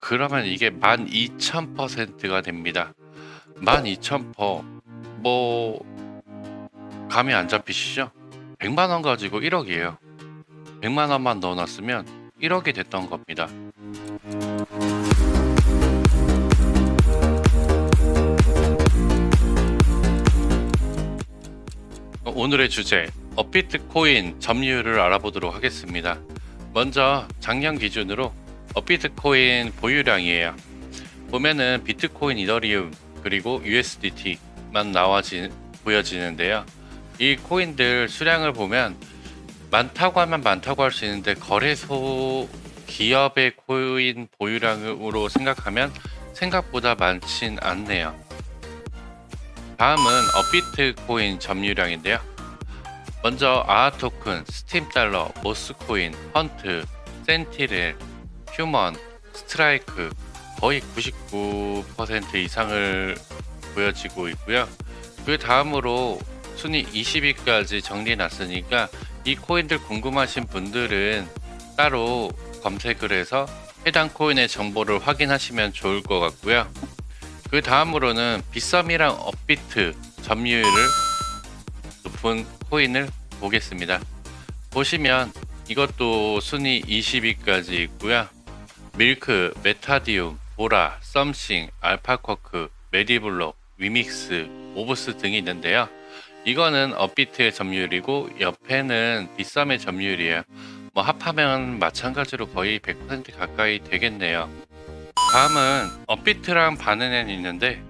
그러면 이게 12,000%가 됩니다. 12,000%. 뭐 감이 안 잡히시죠? 100만 원 가지고 1억이에요. 100만 원만 넣어 놨으면 1억이 됐던 겁니다. 오늘의 주제, 업비트 코인 점유율을 알아보도록 하겠습니다. 먼저 작년 기준으로 업비트 코인 보유량이에요. 보면은 비트코인, 이더리움, 그리고 USDT만 보여지는데요. 이 코인들 수량을 보면 많다고 하면 많다고 할 수 있는데, 거래소 기업의 코인 보유량으로 생각하면 생각보다 많진 않네요. 다음은 업비트 코인 점유량인데요. 먼저 아토큰, 스팀달러, 모스코인, 헌트, 센티넬, 휴먼, 스트라이크 거의 99% 이상을 보여지고 있고요. 그 다음으로 순위 20위까지 정리해 놨으니까 이 코인들 궁금하신 분들은 따로 검색을 해서 해당 코인의 정보를 확인하시면 좋을 것 같고요. 그 다음으로는 빗썸이랑 업비트 점유율을 높은 코인을 보겠습니다. 보시면 이것도 순위 20위까지 있고요. 밀크, 메타디움, 보라, 썸씽, 알파쿼크, 메디블록, 위믹스, 오브스 등이 있는데요. 이거는 업비트의 점유율이고 옆에는 빗썸의 점유율이에요. 뭐 합하면 마찬가지로 거의 100% 가까이 되겠네요. 다음은 업비트랑 바느넨 있는데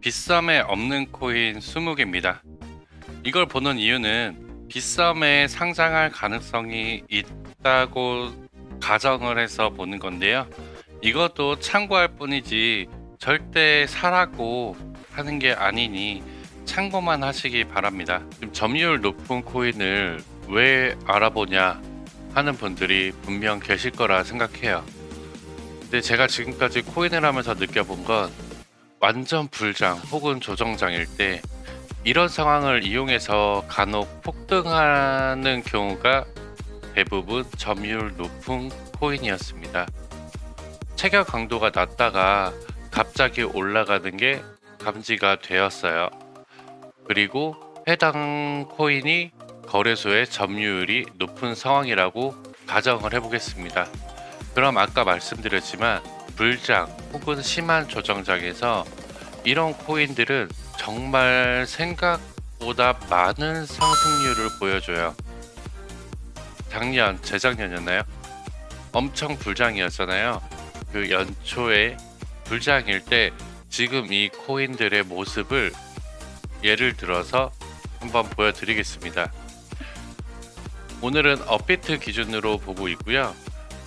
빗썸에 없는 코인 20개입니다. 이걸 보는 이유는 빗썸에 상장할 가능성이 있다고 가정을 해서 보는 건데요. 이것도 참고할 뿐이지 절대 사라고 하는 게 아니니 참고만 하시기 바랍니다. 지금 점유율 높은 코인을 왜 알아보냐 하는 분들이 분명 계실 거라 생각해요. 근데 제가 지금까지 코인을 하면서 느껴본 건 완전 불장 혹은 조정장일 때 이런 상황을 이용해서 간혹 폭등하는 경우가 대부분 점유율 높은 코인이었습니다. 체결 강도가 낮다가 갑자기 올라가는 게 감지가 되었어요. 그리고 해당 코인이 거래소의 점유율이 높은 상황이라고 가정을 해보겠습니다. 그럼 아까 말씀드렸지만 불장 혹은 심한 조정장에서 이런 코인들은 정말 생각보다 많은 상승률을 보여줘요. 재작년이었나요? 엄청 불장이었잖아요. 그 연초에 불장일 때 지금 이 코인들의 모습을 예를 들어서 한번 보여드리겠습니다. 오늘은 업비트 기준으로 보고 있고요.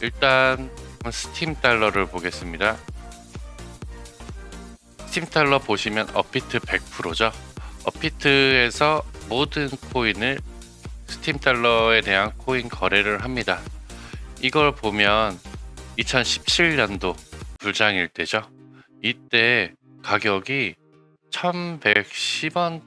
일단 스팀 달러를 보겠습니다. 스팀 달러 보시면 업비트 100%죠. 업비트에서 모든 코인을 스팀 달러에 대한 코인 거래를 합니다. 이걸 보면 2017년도 불장일 때죠. 이때 가격이 1110원대,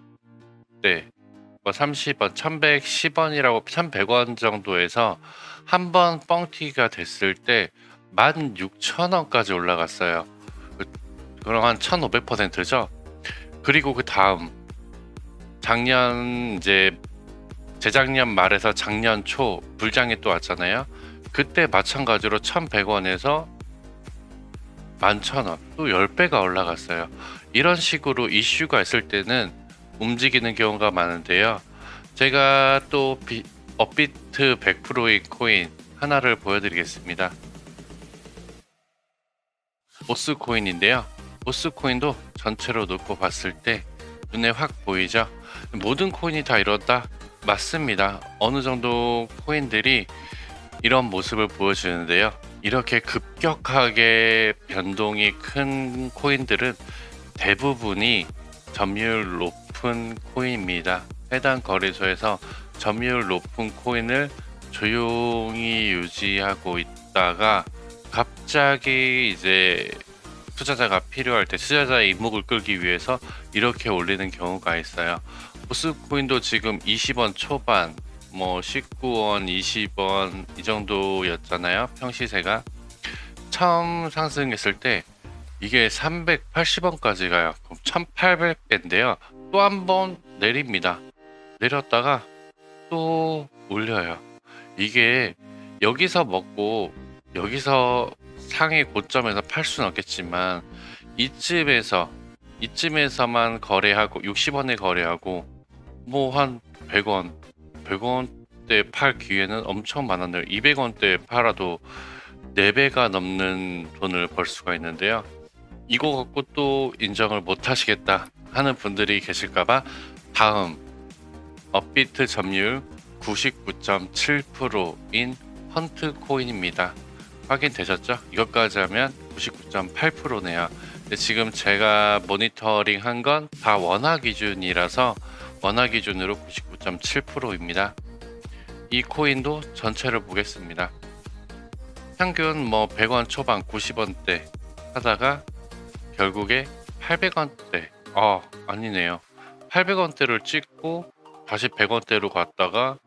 30원, 1110원이라고 1100원 정도에서 한번 뻥튀기가 됐을 때 16,000원까지 올라갔어요. 그럼 한 1500%죠. 그리고 그 다음 재작년 말에서 작년 초 불장이 또 왔잖아요. 그때 마찬가지로 1100원에서 11,000원, 또 10배가 올라갔어요. 이런 식으로 이슈가 있을 때는 움직이는 경우가 많은데요. 제가 또 업비트 100%의 코인 하나를 보여드리겠습니다. 모스코인인데요. 모스코인도 전체로 놓고 봤을 때 눈에 확 보이죠? 모든 코인이 다 이렇다? 맞습니다. 어느 정도 코인들이 이런 모습을 보여주는데요. 이렇게 급격하게 변동이 큰 코인들은 대부분이 점유율 높은 코인입니다. 해당 거래소에서 점유율 높은 코인을 조용히 유지하고 있다가 갑자기 이제 투자자가 필요할 때 투자자의 이목을 끌기 위해서 이렇게 올리는 경우가 있어요. 모스코인도 지금 20원 초반, 19원, 20원 이 정도였잖아요. 평시세가 처음 상승했을 때 이게 380원까지 가요. 그럼 1800배인데요. 또 한 번 내립니다. 내렸다가 또 올려요. 이게 여기서 먹고 여기서 상위 고점에서 팔 수는 없겠지만 이쯤에서만 거래하고 60원에 거래하고 뭐 한 100원 100원대 팔 기회는 엄청 많았네요. 200원대 팔아도 4배가 넘는 돈을 벌 수가 있는데요. 이거 갖고 또 인정을 못 하시겠다 하는 분들이 계실까봐 다음 업비트 점유율 99.7%인 헌트 코인입니다. 확인되셨죠? 이것까지 하면 99.8%네요. 근데 지금 제가 모니터링 한 건 다 원화 기준이라서 원화 기준으로 99.7%입니다. 이 코인도 전체를 보겠습니다. 평균 뭐 100원 초반 90원대 하다가 결국에 800원대 아니네요. 800원대를 찍고 다시 100원대로 갔다가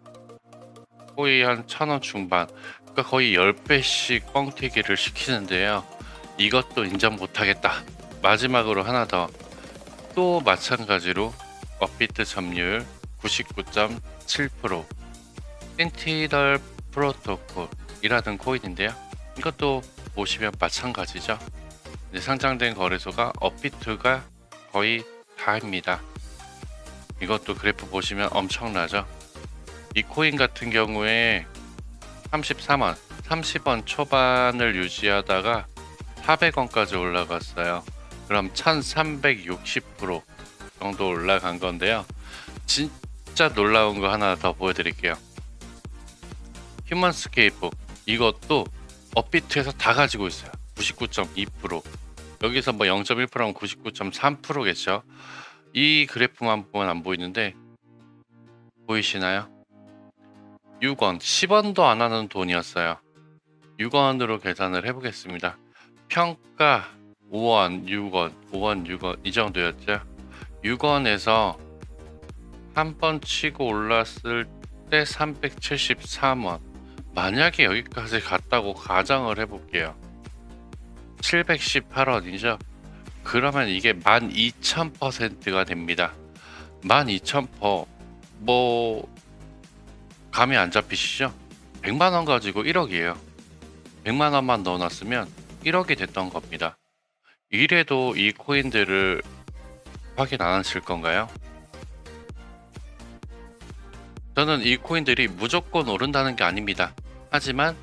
거의 한 1000원 중반, 그러니까 거의 10배씩 뻥튀기를 시키는데요. 이것도 인정 못하겠다. 마지막으로 하나 더, 또 마찬가지로 업비트 점유율 99.7% 센티널 프로토콜이라는 코인인데요. 이것도 보시면 마찬가지죠. 상장된 거래소가 업비트가 거의 다입니다. 이것도 그래프 보시면 엄청나죠. 이 코인 같은 경우에 33원, 30원 초반을 유지하다가 400원까지 올라갔어요. 그럼 1360% 정도 올라간 건데요. 진짜 놀라운 거 하나 더 보여드릴게요. 휴먼스케이프, 이것도 업비트에서 다 가지고 있어요. 99.2%. 여기서 뭐 0.1%면 99.3%겠죠. 이 그래프만 보면 안 보이는데 보이시나요? 6원, 10원도 안 하는 돈이었어요. 6원으로 계산을 해보겠습니다. 평가 5원, 6원, 5원, 6원 이 정도였죠. 6원에서 한 번 치고 올랐을 때 373원. 만약에 여기까지 갔다고 가정을 해볼게요. 718원이죠. 그러면 이게 12,000%가 됩니다. 12,000%. 뭐 감이 안 잡히시죠? 100만원 가지고 1억이에요. 100만원만 넣어놨으면 1억이 됐던 겁니다. 이래도 이 코인들을 확인 안 하실 건가요? 저는 이 코인들이 무조건 오른다는 게 아닙니다. 하지만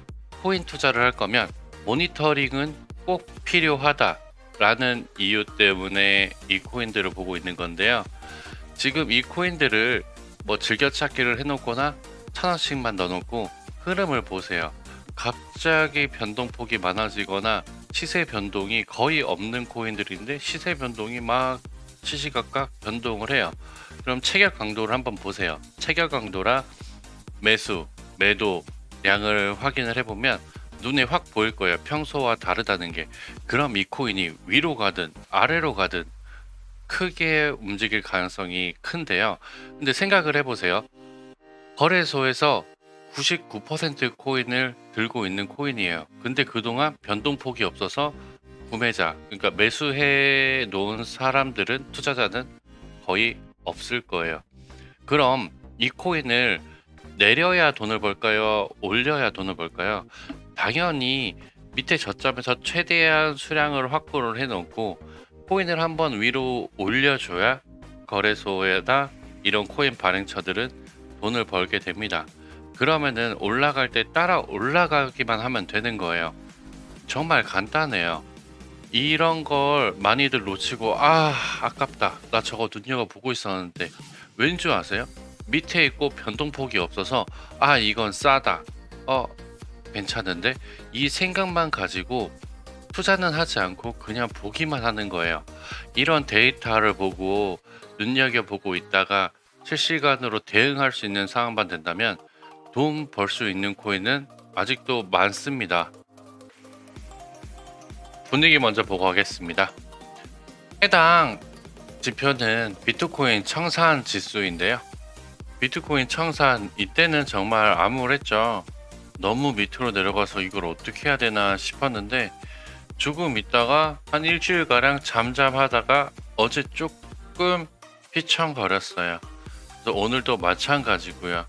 코인 투자를 할 거면 모니터링은 꼭 필요하다라는 이유 때문에 이 코인들을 보고 있는 건데요. 지금 이 코인들을 뭐 즐겨찾기를 해놓거나 1000원씩만 넣어놓고 흐름을 보세요. 갑자기 변동폭이 많아지거나 시세 변동이 거의 없는 코인들인데 시세 변동이 막 시시각각 변동을 해요. 그럼 체결 강도를 한번 보세요. 체결 강도라 매수, 매도 양을 확인을 해보면 눈에 확 보일 거예요. 평소와 다르다는 게. 그럼 이 코인이 위로 가든 아래로 가든 크게 움직일 가능성이 큰데요. 근데 생각을 해보세요. 거래소에서 99% 코인을 들고 있는 코인이에요. 근데 그동안 변동폭이 없어서 구매자, 그러니까 매수해 놓은 사람들은, 투자자는 거의 없을 거예요. 그럼 이 코인을 내려야 돈을 벌까요? 올려야 돈을 벌까요? 당연히 밑에 저점에서 최대한 수량을 확보를 해놓고 코인을 한번 위로 올려줘야 거래소에다 이런 코인 발행처들은 돈을 벌게 됩니다. 그러면은 올라갈 때 따라 올라가기만 하면 되는 거예요. 정말 간단해요. 이런 걸 많이들 놓치고 아깝다, 나 저거 눈여겨보고 있었는데 왠 줄 아세요? 밑에 있고 변동폭이 없어서 이건 싸다, 괜찮은데, 이 생각만 가지고 투자는 하지 않고 그냥 보기만 하는 거예요. 이런 데이터를 보고 눈여겨보고 있다가 실시간으로 대응할 수 있는 상황만 된다면 돈 벌 수 있는 코인은 아직도 많습니다. 분위기 먼저 보고 하겠습니다. 해당 지표는 비트코인 청산 지수인데요. 비트코인 청산, 이때는 정말 암울했죠. 너무 밑으로 내려가서 이걸 어떻게 해야 되나 싶었는데 조금 있다가 한 일주일가량 잠잠하다가 어제 조금 휘청거렸어요. 그래서 오늘도 마찬가지고요.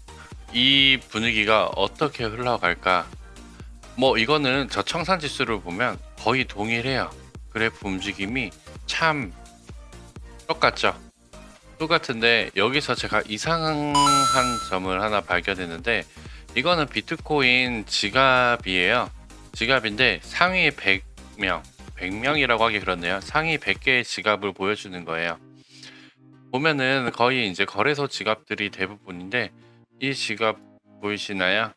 이 분위기가 어떻게 흘러갈까? 뭐 이거는 저청산 지수를 보면 거의 동일해요. 그래프 움직임이 참 똑같죠. 똑같은데 여기서 제가 이상한 점을 하나 발견했는데, 이거는 비트코인 지갑이에요. 지갑인데 상위 100명, 100명이라고 하기 그렇네요. 상위 100개의 지갑을 보여주는 거예요. 보면은 거의 이제 거래소 지갑들이 대부분인데, 이 지갑 보이시나요?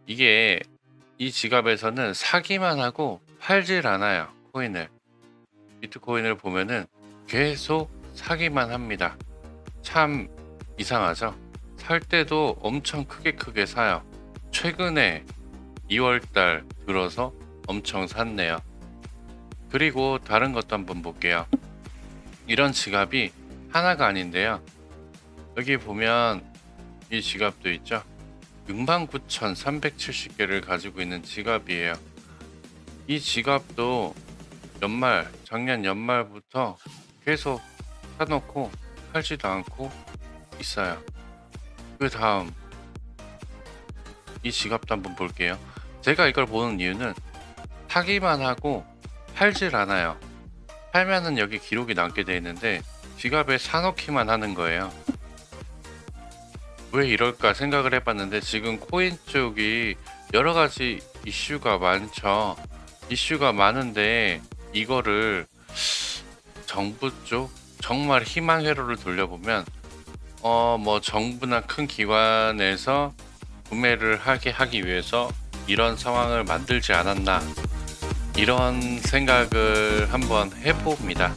이게 이 지갑에서는 사기만 하고 팔질 않아요. 코인을. 비트코인을 보면은 계속 사기만 합니다. 참 이상하죠? 살 때도 엄청 크게 사요. 최근에 2월달 들어서 엄청 샀네요. 그리고 다른 것도 한번 볼게요. 이런 지갑이 하나가 아닌데요. 여기 보면 이 지갑도 있죠. 69,370개를 가지고 있는 지갑이에요. 이 지갑도 작년 연말부터 계속 사놓고 팔지도 않고 있어요. 그 다음 이 지갑도 한번 볼게요. 제가 이걸 보는 이유는 사기만 하고 팔질 않아요. 팔면은 여기 기록이 남게 돼 있는데 지갑에 사놓기만 하는 거예요. 왜 이럴까 생각을 해봤는데, 지금 코인 쪽이 여러 가지 이슈가 많죠. 이슈가 많은데 이거를 정부 쪽 정말 희망 회로를 돌려보면 뭐 정부나 큰 기관에서 구매를 하기 위해서 이런 상황을 만들지 않았나, 이런 생각을 한번 해봅니다.